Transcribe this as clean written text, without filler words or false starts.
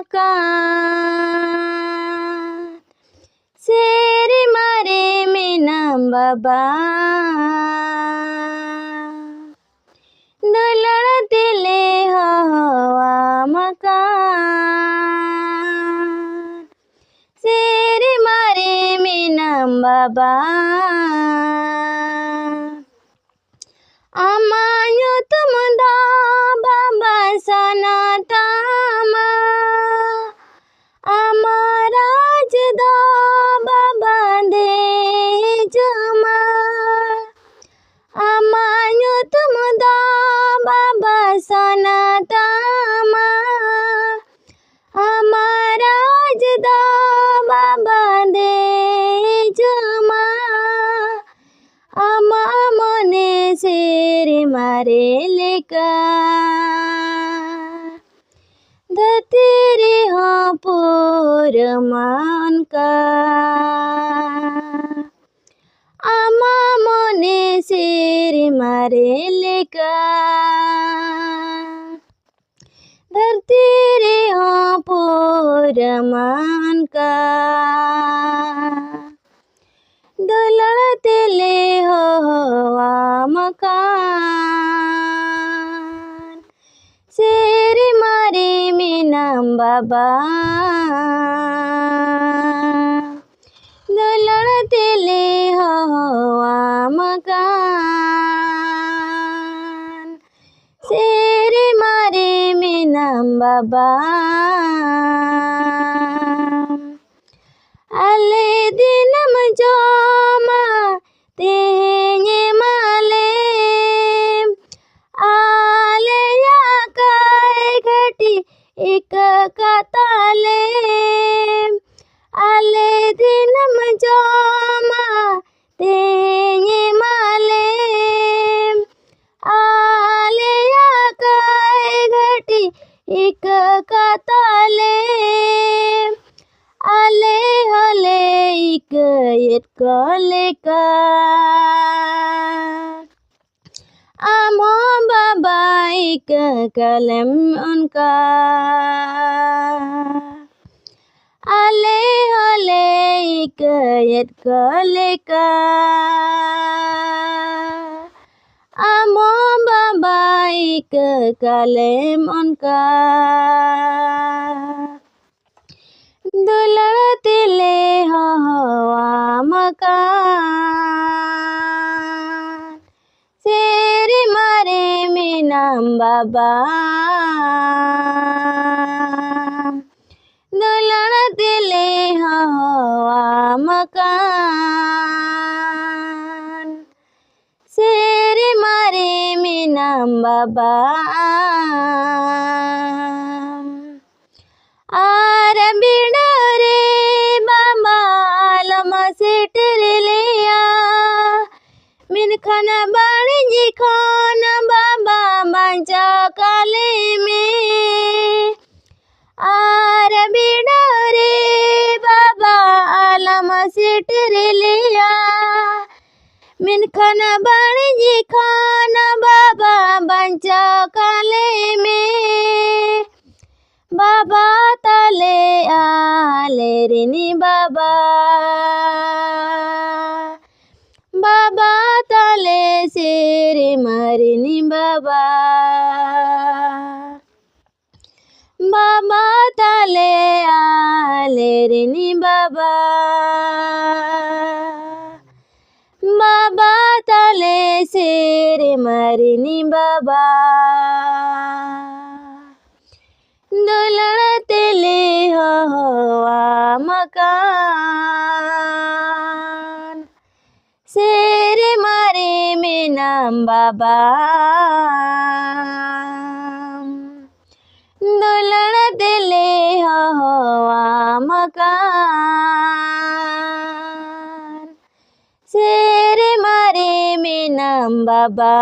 मकान। शेर मारे मीनाम बाबा दुलड़ दिले हवा मकान। शेर मारे मीनाम बाबा आमायो तुम दा बाबा सनातमा आमाराज दा बाबा दे जमा आमायो तुम दा बाबा सनातमा आमाराज दा बाबा दे जमा आमा मने शेर मारे लेका धरती हाँ पूर मान का आमा मने शेर मारे लेका धरती हाँ पूर मान का दुलड़ते ले हवा मकान। शेर मारे मीनाम बाबा दुलड़ते ले हवा मकान। शेर मारे मीनाम बाबा आले दिनम जोमा तेहे माले आले या काय घटी एक कताले आले दिनम जोमा तेहे माले आले या काय घटी एक कताले आले हले इक कलेका आमो बाबा इक कलम उनका आले हले इक कलेका आमो बाबा इक कलम उनका दुलड़ते ले हवा मकान। शेर मारे मीनाम बाबा दुलड़ते ले हवा मकान। शेर मारे मीनाम बाबा आर बिडरे बाबा लमा सेटर लिया मिन खान बाणी जी खान बाबा मंचा काले में आर बिडरे बाबा लमा सेटर लिया मिन खान बाणी जी खान बाबा मंचा काले में बाबा ताले आले रिनी बाबा बाबा ताले शेर मरिनी बाबा बाबा ताले आले रिनी बाबा बाबा ताले शेर मरिनी बाबा दुलड़ते ले हवा मकान। शेर मारे मीनाम बाबा दुलड़ते ले हवा मकान। शेर मारे मीनाम बाबा